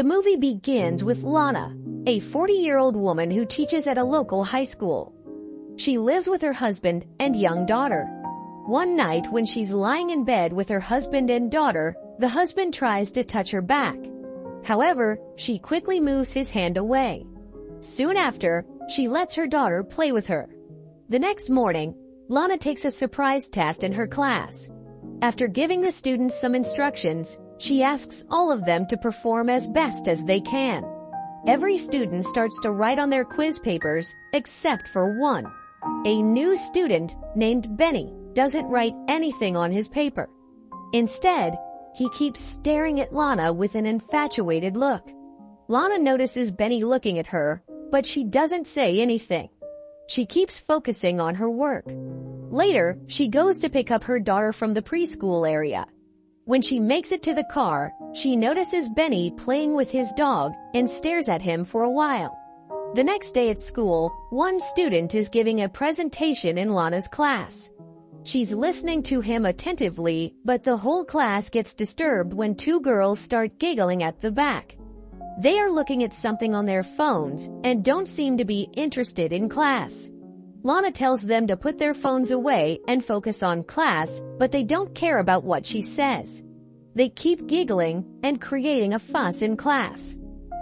The movie begins with Lana, a 40-year-old woman who teaches at a local high school. She lives with her husband and young daughter. One night when she's lying in bed with her husband and daughter, the husband tries to touch her back. However, she quickly moves his hand away. Soon after, she lets her daughter play with her. The next morning, Lana takes a surprise test in her class. After giving the students some instructions, she asks all of them to perform as best as they can. Every student starts to write on their quiz papers, except for one. A new student named Benny doesn't write anything on his paper. Instead, he keeps staring at Lana with an infatuated look. Lana notices Benny looking at her, but she doesn't say anything. She keeps focusing on her work. Later, she goes to pick up her daughter from the preschool area. When she makes it to the car, she notices Benny playing with his dog and stares at him for a while. The next day at school, one student is giving a presentation in Lana's class. She's listening to him attentively, but the whole class gets disturbed when two girls start giggling at the back. They are looking at something on their phones and don't seem to be interested in class. Lana tells them to put their phones away and focus on class, but they don't care about what she says. They keep giggling and creating a fuss in class.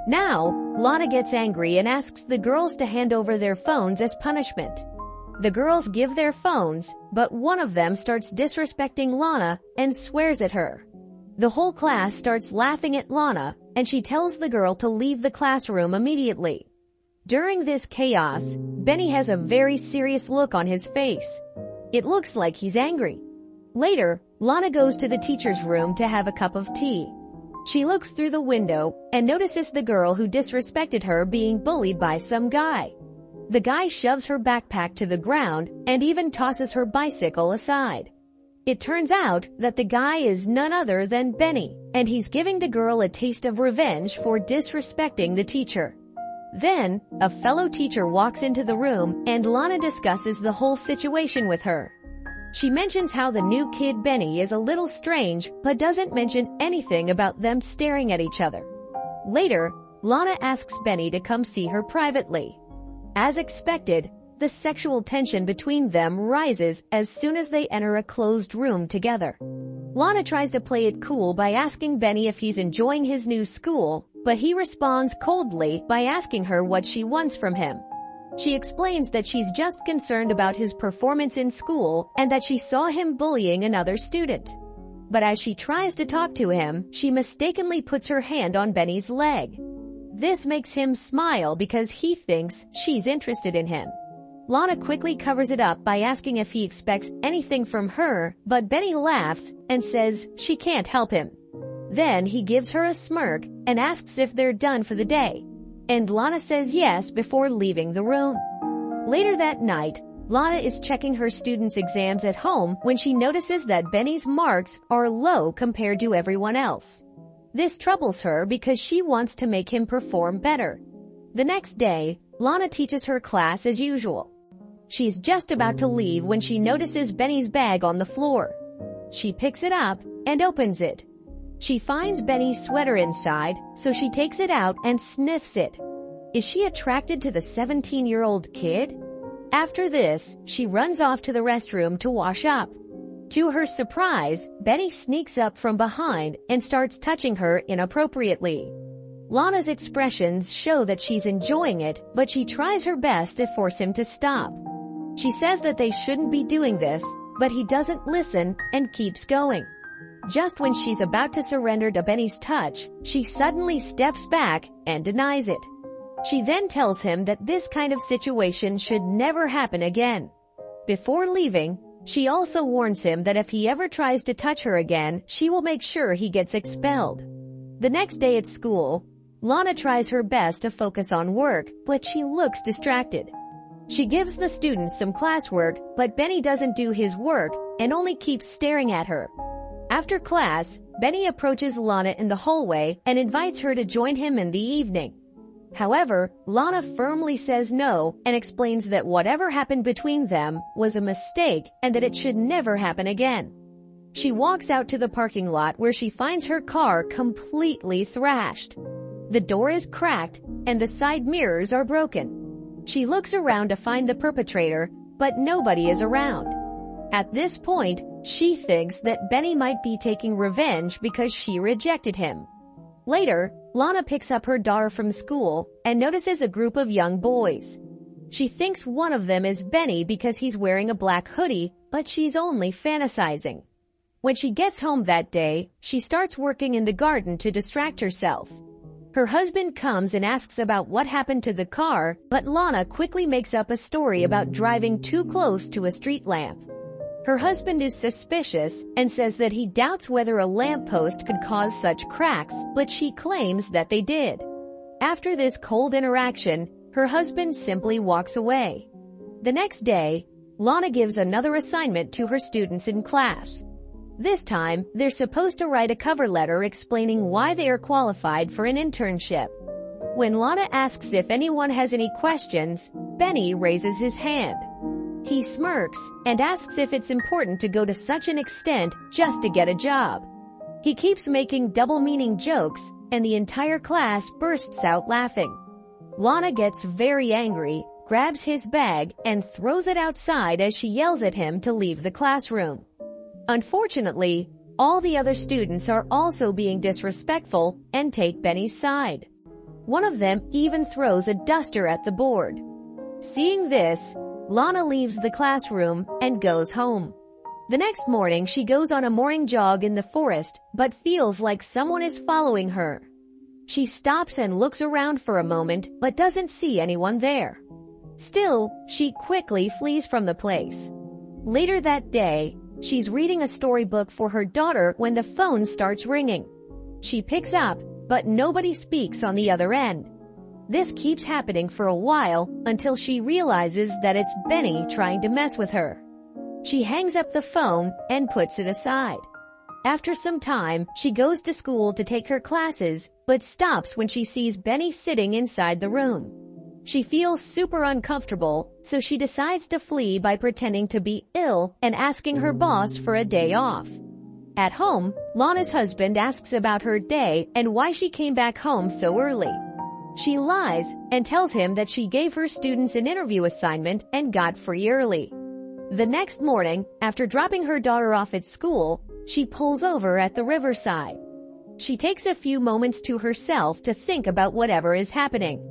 Now, Lana gets angry and asks the girls to hand over their phones as punishment. The girls give their phones, but one of them starts disrespecting Lana and swears at her. The whole class starts laughing at Lana, and she tells the girl to leave the classroom immediately. During this chaos, Benny has a very serious look on his face. It looks like he's angry. Later, Lana goes to the teacher's room to have a cup of tea. She looks through the window and notices the girl who disrespected her being bullied by some guy. The guy shoves her backpack to the ground and even tosses her bicycle aside. It turns out that the guy is none other than Benny, and he's giving the girl a taste of revenge for disrespecting the teacher. Then, a fellow teacher walks into the room and Lana discusses the whole situation with her. She mentions how the new kid Benny is a little strange but doesn't mention anything about them staring at each other. Later, Lana asks Benny to come see her privately. As expected, the sexual tension between them rises as soon as they enter a closed room together. Lana tries to play it cool by asking Benny if he's enjoying his new school, but he responds coldly by asking her what she wants from him. She explains that she's just concerned about his performance in school and that she saw him bullying another student. But as she tries to talk to him, she mistakenly puts her hand on Benny's leg. This makes him smile because he thinks she's interested in him. Lana quickly covers it up by asking if he expects anything from her, but Benny laughs and says she can't help him. Then he gives her a smirk and asks if they're done for the day, and Lana says yes before leaving the room. Later that night, Lana is checking her students' exams at home when she notices that Benny's marks are low compared to everyone else. This troubles her because she wants to make him perform better. The next day, Lana teaches her class as usual. She's just about to leave when she notices Benny's bag on the floor. She picks it up and opens it. She finds Benny's sweater inside, so she takes it out and sniffs it. Is she attracted to the 17-year-old kid? After this, she runs off to the restroom to wash up. To her surprise, Benny sneaks up from behind and starts touching her inappropriately. Lana's expressions show that she's enjoying it, but she tries her best to force him to stop. She says that they shouldn't be doing this, but he doesn't listen and keeps going. Just when she's about to surrender to Benny's touch, she suddenly steps back and denies it. She then tells him that this kind of situation should never happen again. Before leaving, she also warns him that if he ever tries to touch her again, she will make sure he gets expelled. The next day at school, Lana tries her best to focus on work, but she looks distracted. She gives the students some classwork, but Benny doesn't do his work and only keeps staring at her. After class, Benny approaches Lana in the hallway and invites her to join him in the evening. However, Lana firmly says no and explains that whatever happened between them was a mistake and that it should never happen again. She walks out to the parking lot where she finds her car completely thrashed. The door is cracked and the side mirrors are broken. She looks around to find the perpetrator, but nobody is around. At this point, she thinks that Benny might be taking revenge because she rejected him. Later, Lana picks up her daughter from school and notices a group of young boys. She thinks one of them is Benny because he's wearing a black hoodie, but she's only fantasizing. When she gets home that day, she starts working in the garden to distract herself. Her husband comes and asks about what happened to the car, but Lana quickly makes up a story about driving too close to a street lamp. Her husband is suspicious and says that he doubts whether a lamppost could cause such cracks, but she claims that they did. After this cold interaction, her husband simply walks away. The next day, Lana gives another assignment to her students in class. This time, they're supposed to write a cover letter explaining why they are qualified for an internship. When Lana asks if anyone has any questions, Benny raises his hand. He smirks and asks if it's important to go to such an extent just to get a job. He keeps making double-meaning jokes, and the entire class bursts out laughing. Lana gets very angry, grabs his bag, and throws it outside as she yells at him to leave the classroom. Unfortunately, all the other students are also being disrespectful and take Benny's side. One of them even throws a duster at the board. Seeing this, Lana leaves the classroom and goes home. The next morning, she goes on a morning jog in the forest, but feels like someone is following her. She stops and looks around for a moment, but doesn't see anyone there. Still, she quickly flees from the place. Later that day, she's reading a storybook for her daughter when the phone starts ringing. She picks up, but nobody speaks on the other end. This keeps happening for a while until she realizes that it's Benny trying to mess with her. She hangs up the phone and puts it aside. After some time, she goes to school to take her classes, but stops when she sees Benny sitting inside the room. She feels super uncomfortable, so she decides to flee by pretending to be ill and asking her boss for a day off. At home, Lana's husband asks about her day and why she came back home so early. She lies and tells him that she gave her students an interview assignment and got free early. The next morning, after dropping her daughter off at school, she pulls over at the riverside. She takes a few moments to herself to think about whatever is happening.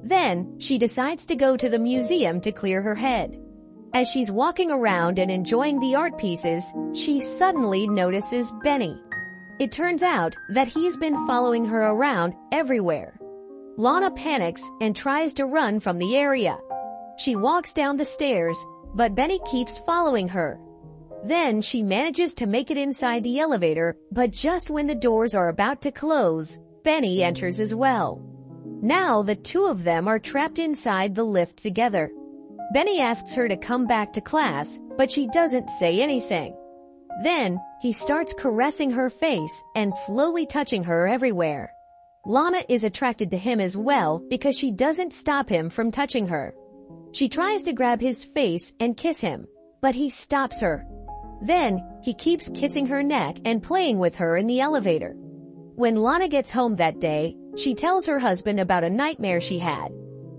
Then, she decides to go to the museum to clear her head. As she's walking around and enjoying the art pieces, she suddenly notices Benny. It turns out that he's been following her around everywhere. Lana panics and tries to run from the area. She walks down the stairs, but Benny keeps following her. Then she manages to make it inside the elevator, but just when the doors are about to close, Benny enters as well. Now the two of them are trapped inside the lift together. Benny asks her to come back to class, but she doesn't say anything. Then, he starts caressing her face and slowly touching her everywhere. Lana is attracted to him as well because she doesn't stop him from touching her. She tries to grab his face and kiss him, but he stops her. Then, he keeps kissing her neck and playing with her in the elevator. When Lana gets home that day, she tells her husband about a nightmare she had.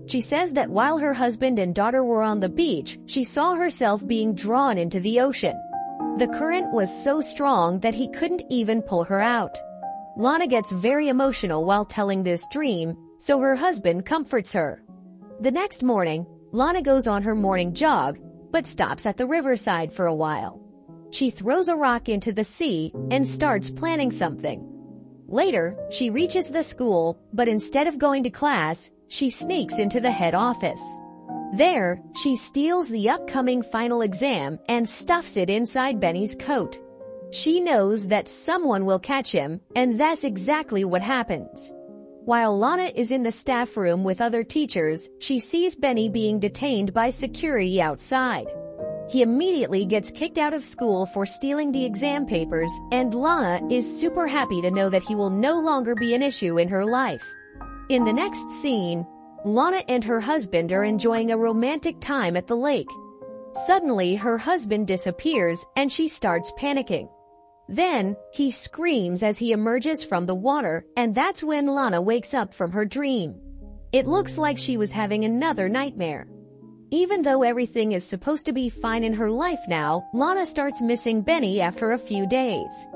She says that while her husband and daughter were on the beach, she saw herself being drawn into the ocean. The current was so strong that he couldn't even pull her out. Lana gets very emotional while telling this dream, so her husband comforts her. The next morning, Lana goes on her morning jog, but stops at the riverside for a while. She throws a rock into the sea and starts planning something. Later, she reaches the school, but instead of going to class, she sneaks into the head office. There, she steals the upcoming final exam and stuffs it inside Benny's coat. She knows that someone will catch him, and that's exactly what happens. While Lana is in the staff room with other teachers, she sees Benny being detained by security outside. He immediately gets kicked out of school for stealing the exam papers, and Lana is super happy to know that he will no longer be an issue in her life. In the next scene, Lana and her husband are enjoying a romantic time at the lake. Suddenly, her husband disappears and she starts panicking. Then, he screams as he emerges from the water, and that's when Lana wakes up from her dream. It looks like she was having another nightmare. Even though everything is supposed to be fine in her life now, Lana starts missing Benny after a few days.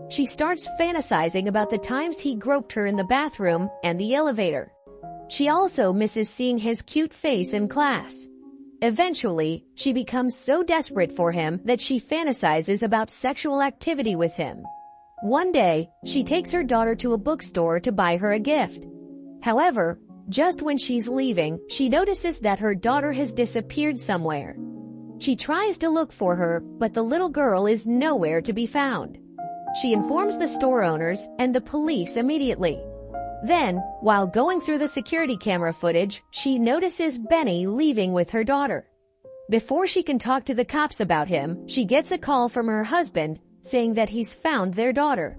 She starts fantasizing about the times he groped her in the bathroom and the elevator. She also misses seeing his cute face in class. Eventually, she becomes so desperate for him that she fantasizes about sexual activity with him. One day, she takes her daughter to a bookstore to buy her a gift. However, just when she's leaving, she notices that her daughter has disappeared somewhere. She tries to look for her, but the little girl is nowhere to be found. She informs the store owners and the police immediately. Then, while going through the security camera footage, she notices Benny leaving with her daughter. Before she can talk to the cops about him, she gets a call from her husband saying that he's found their daughter.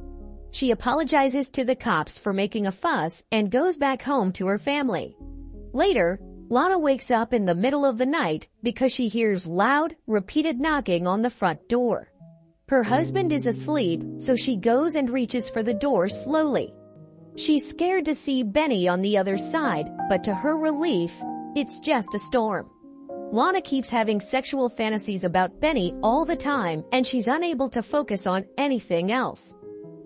She apologizes to the cops for making a fuss and goes back home to her family. Later, Lana wakes up in the middle of the night because she hears loud, repeated knocking on the front door. Her husband is asleep, so she goes and reaches for the door slowly. She's scared to see Benny on the other side, but to her relief, it's just a storm. Lana keeps having sexual fantasies about Benny all the time, and she's unable to focus on anything else.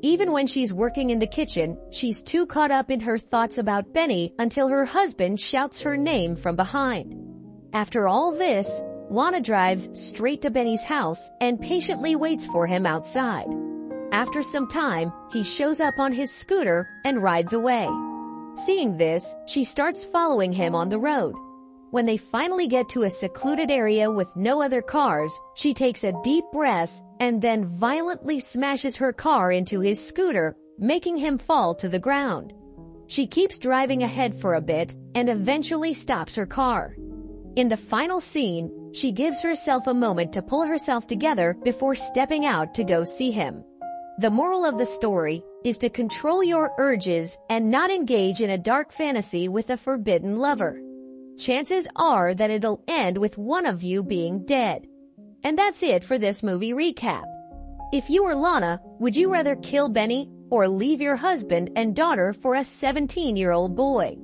Even when she's working in the kitchen, she's too caught up in her thoughts about Benny until her husband shouts her name from behind. After all this, Lana drives straight to Benny's house and patiently waits for him outside. After some time, he shows up on his scooter and rides away. Seeing this, she starts following him on the road. When they finally get to a secluded area with no other cars, she takes a deep breath and then violently smashes her car into his scooter, making him fall to the ground. She keeps driving ahead for a bit and eventually stops her car. In the final scene, she gives herself a moment to pull herself together before stepping out to go see him. The moral of the story is to control your urges and not engage in a dark fantasy with a forbidden lover. Chances are that it'll end with one of you being dead. And that's it for this movie recap. If you were Lana, would you rather kill Benny or leave your husband and daughter for a 17-year-old boy?